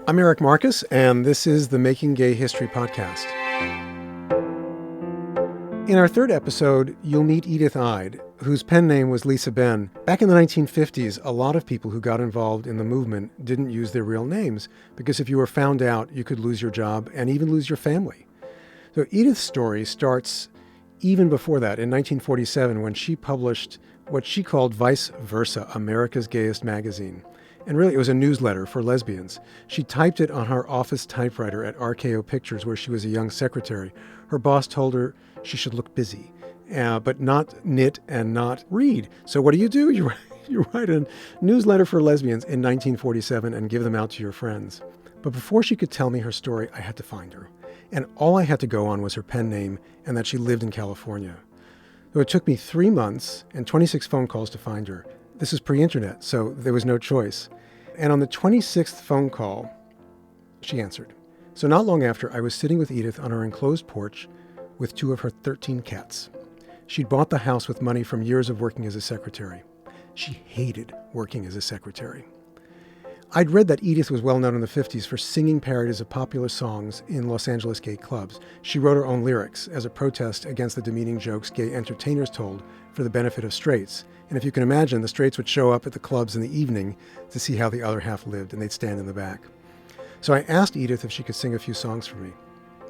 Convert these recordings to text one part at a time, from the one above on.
I'm Eric Marcus, and this is the Making Gay History podcast. In our third episode, you'll meet Edythe Eyde, whose pen name was Lisa Ben. Back in the 1950s, a lot of people who got involved in the movement didn't use their real names, because if you were found out, you could lose your job and even lose your family. So Edythe's story starts even before that, in 1947, when she published what she called Vice Versa, America's Gayest Magazine. And really, it was a newsletter for lesbians. She typed it on her office typewriter at RKO Pictures, where she was a young secretary. Her boss told her she should look busy, but not knit and not read. So what do? You write a newsletter for lesbians in 1947 and give them out to your friends. But before she could tell me her story, I had to find her. And all I had to go on was her pen name and that she lived in California. So it took me 3 months and 26 phone calls to find her. This is pre-internet, so there was no choice. And on the 26th phone call, she answered. So not long after, I was sitting with Edythe on her enclosed porch with 2 of her 13 cats. She'd bought the house with money from years of working as a secretary. She hated working as a secretary. I'd read that Edythe was well known in the 50s for singing parodies of popular songs in Los Angeles gay clubs. She wrote her own lyrics as a protest against the demeaning jokes gay entertainers told for the benefit of straights. And if you can imagine, the straights would show up at the clubs in the evening to see how the other half lived, and they'd stand in the back. So I asked Edythe if she could sing a few songs for me.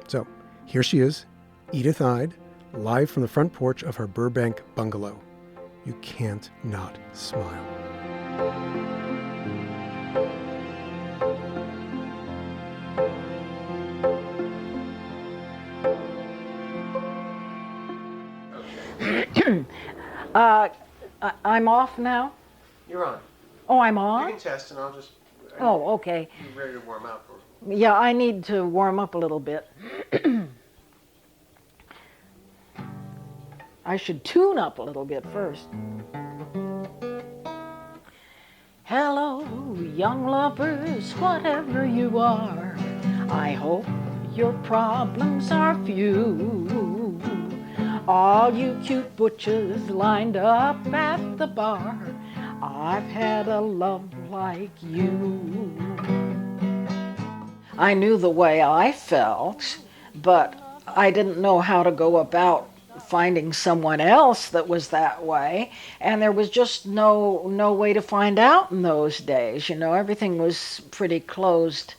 So here she is, Edythe Eyde, live from the front porch of her Burbank bungalow. You can't not smile. I'm off now? You're on. Oh, I'm on? You can test and I'll just... Oh, okay. Be ready to warm up. Yeah, I need to warm up a little bit. I should tune up a little bit first. Hello, young lovers, whatever you are. I hope your problems are few. All you cute butches lined up at the bar, I've had a love like you. I knew the way I felt, but I didn't know how to go about finding someone else that was that way, and there was just no way to find out in those days. You know, everything was pretty closed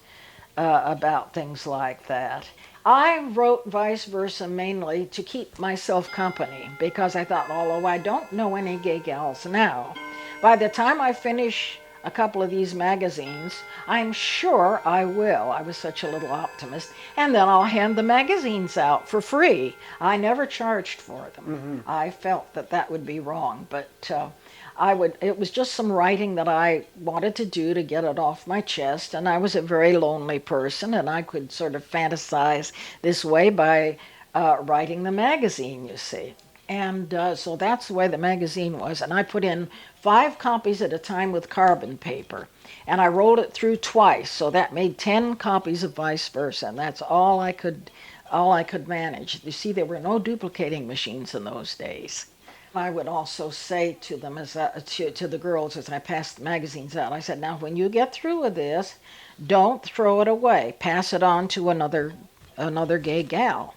about things like that. I wrote Vice Versa mainly to keep myself company, because I thought, although I don't know any gay gals now, by the time I finish a couple of these magazines, I'm sure I will. I was such a little optimist. And then I'll hand the magazines out for free. I never charged for them. Mm-hmm. I felt that would be wrong, but it was just some writing that I wanted to do to get it off my chest, and I was a very lonely person, and I could sort of fantasize this way by writing the magazine, you see. And so that's the way the magazine was, and I put in 5 copies at a time with carbon paper, and I rolled it through twice, so that made 10 copies of Vice Versa, and that's all I could manage. You see, there were no duplicating machines in those days. I would also say to them, to the girls as I passed the magazines out, I said, now when you get through with this, don't throw it away. Pass it on to another gay gal.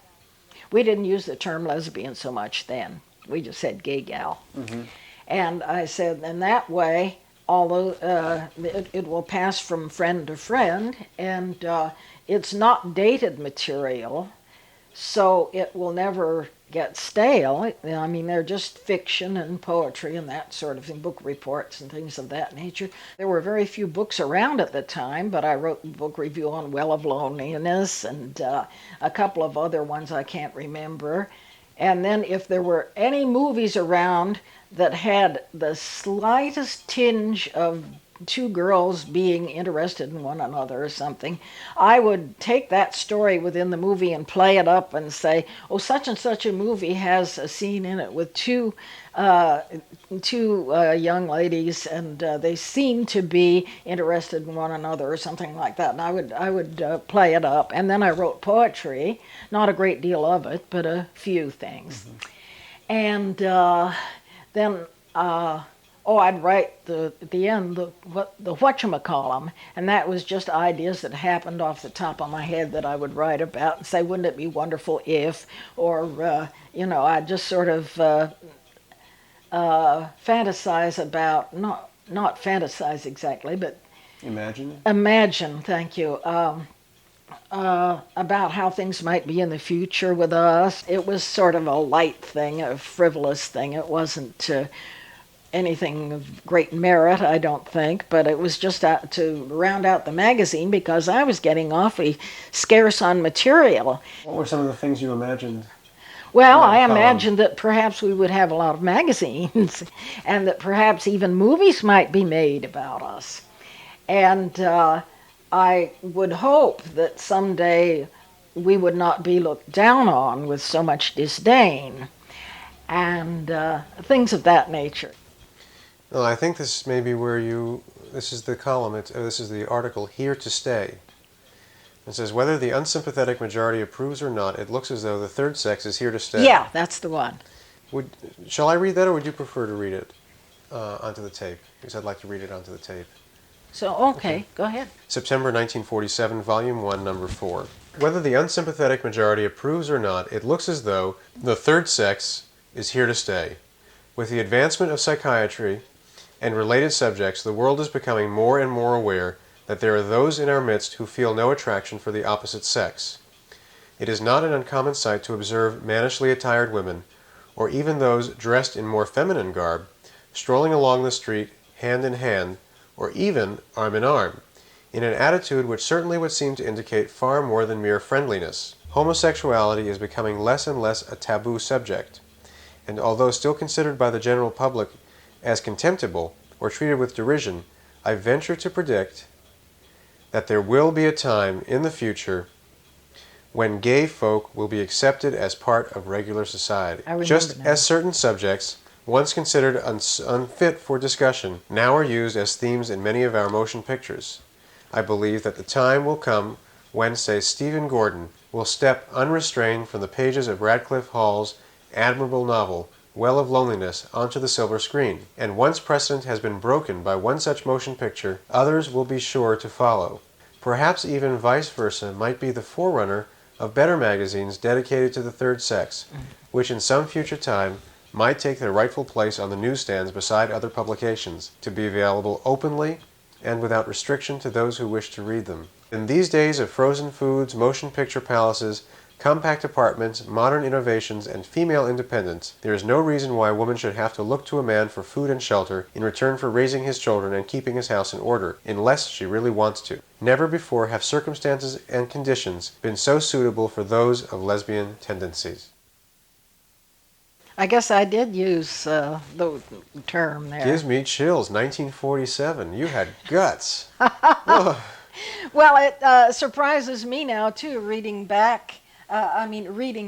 We didn't use the term lesbian so much then. We just said gay gal. Mm-hmm. And I said, in that way, although it will pass from friend to friend, and it's not dated material, so it will never get stale. I mean, they're just fiction and poetry and that sort of thing, book reports and things of that nature. There were very few books around at the time, but I wrote a book review on Well of Loneliness and a couple of other ones I can't remember. And then if there were any movies around that had the slightest tinge of 2 girls being interested in one another or something, I would take that story within the movie and play it up and say, oh, such and such a movie has a scene in it with two young ladies, and they seem to be interested in one another or something like that. And I would play it up. And then I wrote poetry, not a great deal of it, but a few things. Mm-hmm. And then Oh, I'd write at the end the whatchamacallem, and that was just ideas that happened off the top of my head that I would write about and say, wouldn't it be wonderful if, or I'd just sort of fantasize about not fantasize exactly, but Imagine? imagine. Thank you. About how things might be in the future with us. It was sort of a light thing, a frivolous thing. It wasn't anything of great merit, I don't think, but it was just to round out the magazine because I was getting awfully scarce on material. What were some of the things you imagined? Well, Well, I imagined that perhaps we would have a lot of magazines and that perhaps even movies might be made about us. And I would hope that someday we would not be looked down on with so much disdain and things of that nature. Well, I think this may be where this is the column, this is the article, Here to Stay. It says, whether the unsympathetic majority approves or not, it looks as though the third sex is here to stay. Yeah, that's the one. Shall I read that, or would you prefer to read it onto the tape? Because I'd like to read it onto the tape. So, okay, go ahead. September 1947, Volume 1, Number 4. Whether the unsympathetic majority approves or not, it looks as though the third sex is here to stay. With the advancement of psychiatry and related subjects, the world is becoming more and more aware that there are those in our midst who feel no attraction for the opposite sex. It is not an uncommon sight to observe mannishly attired women, or even those dressed in more feminine garb, strolling along the street hand in hand, or even arm in arm, in an attitude which certainly would seem to indicate far more than mere friendliness. Homosexuality is becoming less and less a taboo subject, and although still considered by the general public as contemptible or treated with derision, I venture to predict that there will be a time in the future when gay folk will be accepted as part of regular society. Just as certain subjects, once considered unfit for discussion, now are used as themes in many of our motion pictures. I believe that the time will come when, say, Stephen Gordon will step unrestrained from the pages of Radcliffe Hall's admirable novel, Well of Loneliness, onto the silver screen. And once precedent has been broken by one such motion picture, others will be sure to follow. Perhaps even vice versa might be the forerunner of better magazines dedicated to the third sex, which in some future time might take their rightful place on the newsstands beside other publications, to be available openly and without restriction to those who wish to read them. In these days of frozen foods, motion picture palaces, compact apartments, modern innovations, and female independence, there is no reason why a woman should have to look to a man for food and shelter in return for raising his children and keeping his house in order, unless she really wants to. Never before have circumstances and conditions been so suitable for those of lesbian tendencies. I guess I did use the term there. Gives me chills. 1947. You had guts. Well, it surprises me now, too, reading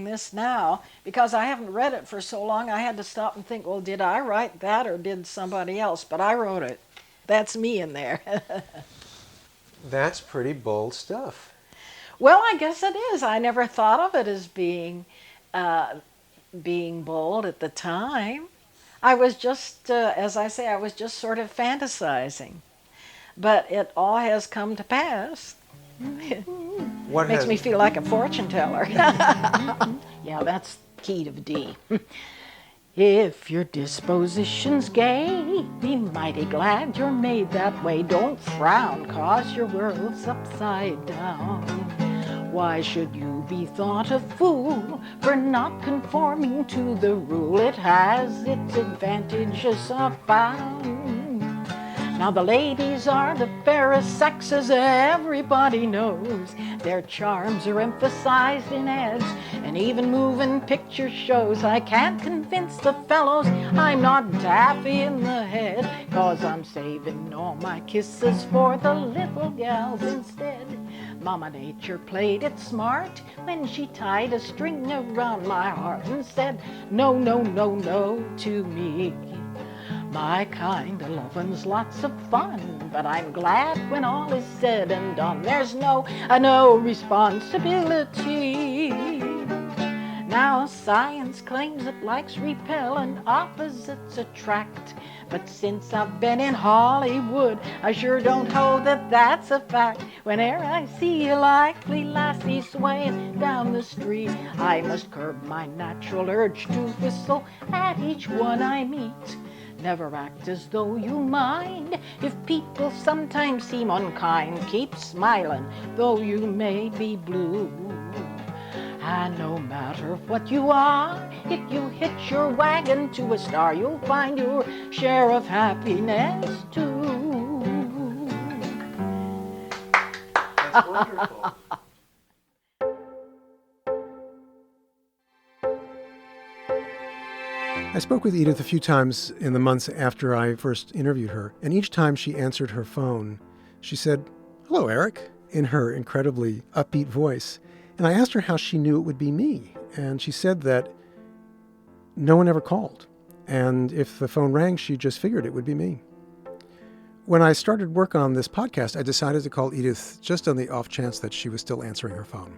this now, because I haven't read it for so long. I had to stop and think, well, did I write that or did somebody else? But I wrote it. That's me in there. That's pretty bold stuff. Well, I guess it is. I never thought of it as being bold at the time. I was just, as I say, I was just sort of fantasizing. But it all has come to pass. Makes me feel like a fortune teller. Yeah, that's key to D. If your disposition's gay, be mighty glad you're made that way. Don't frown, 'cause your world's upside down. Why should you be thought a fool for not conforming to the rule? It has its advantages abound. Now the ladies are the fairest sex, as everybody knows. Their charms are emphasized in ads and even moving picture shows. I can't convince the fellows I'm not daffy in the head, 'cause I'm saving all my kisses for the little gals instead. Mama Nature played it smart when she tied a string around my heart and said, no, no, no, no to me. My kind of lovin's lots of fun, but I'm glad when all is said and done, there's no responsibility. Now science claims that likes repel and opposites attract, But since I've been in Hollywood, I sure don't hold that that's a fact. Whene'er I see a likely lassie swaying down the street, I must curb my natural urge to whistle at each one I meet. Never act as though you mind if people sometimes seem unkind. Keep smiling, though you may be blue. And no matter what you are, if you hitch your wagon to a star, you'll find your share of happiness too. That's wonderful. I spoke with Edythe a few times in the months after I first interviewed her, and each time she answered her phone, she said, "Hello, Eric," in her incredibly upbeat voice. And I asked her how she knew it would be me, and she said that no one ever called, and if the phone rang, she just figured it would be me. When I started work on this podcast, I decided to call Edythe just on the off chance that she was still answering her phone.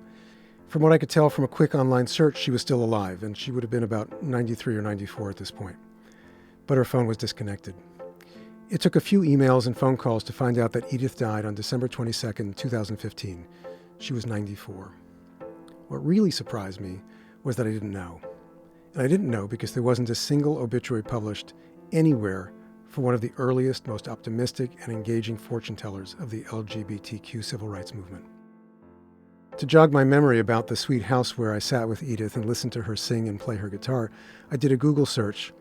From what I could tell from a quick online search, she was still alive, and she would have been about 93 or 94 at this point. But her phone was disconnected. It took a few emails and phone calls to find out that Edythe died on December 22nd, 2015. She was 94. What really surprised me was that I didn't know. And I didn't know because there wasn't a single obituary published anywhere for one of the earliest, most optimistic and engaging fortune tellers of the LGBTQ civil rights movement. To jog my memory about the sweet house where I sat with Edythe and listened to her sing and play her guitar, I did a Google search,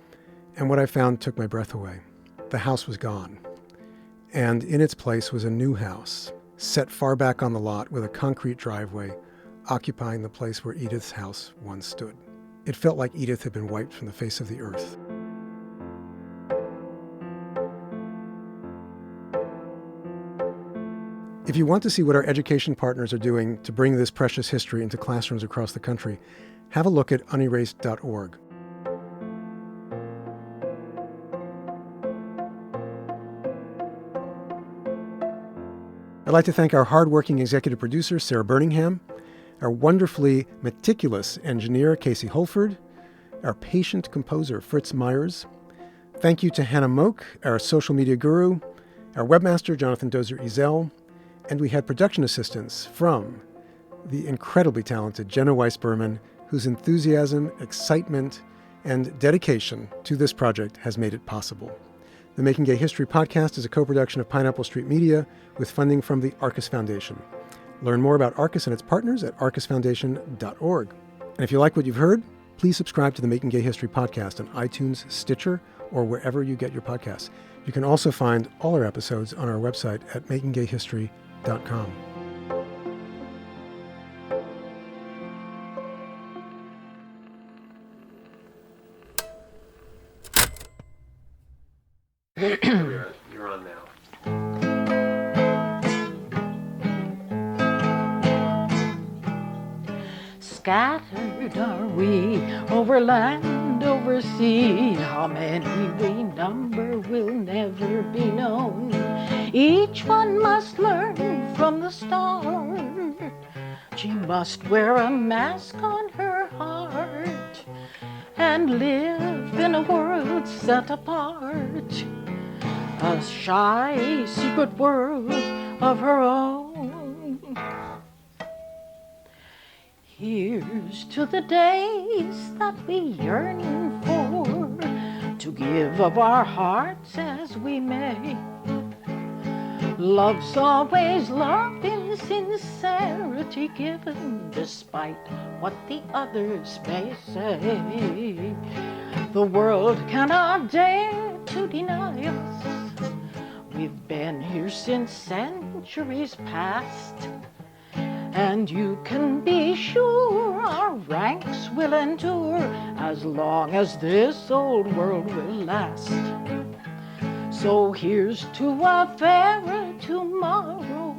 and what I found took my breath away. The house was gone, and in its place was a new house, set far back on the lot with a concrete driveway, occupying the place where Edythe's house once stood. It felt like Edythe had been wiped from the face of the earth. If you want to see what our education partners are doing to bring this precious history into classrooms across the country, have a look at unerased.org. I'd like to thank our hardworking executive producer, Sarah Birmingham, our wonderfully meticulous engineer, Casey Holford, our patient composer, Fritz Myers. Thank you to Hannah Moak, our social media guru, our webmaster, Jonathan Dozer-Ezel, and we had production assistance from the incredibly talented Jenna Weiss-Berman, whose enthusiasm, excitement, and dedication to this project has made it possible. The Making Gay History podcast is a co-production of Pineapple Street Media with funding from the Arcus Foundation. Learn more about Arcus and its partners at arcusfoundation.org. And if you like what you've heard, please subscribe to the Making Gay History podcast on iTunes, Stitcher, or wherever you get your podcasts. You can also find all our episodes on our website at makinggayhistory.com. You're on now. Scattered are we over land, over sea. How many we number will never be known. Each one must learn from the start. She must wear a mask on her heart and live in a world set apart. A shy, secret world of her own. Here's to the days that we yearn for, to give of our hearts as we may. Love's always love in sincerity given, despite what the others may say. The world cannot dare to deny us. We've been here since centuries past, and you can be sure our ranks will endure as long as this old world will last. So here's to a fairer tomorrow,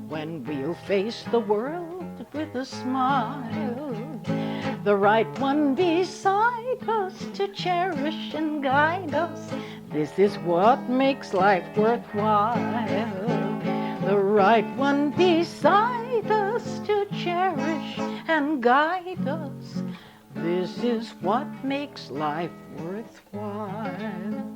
when we'll face the world with a smile. The right one beside us to cherish and guide us. This is what makes life worthwhile. The right one beside us to cherish and guide us. This is what makes life worthwhile.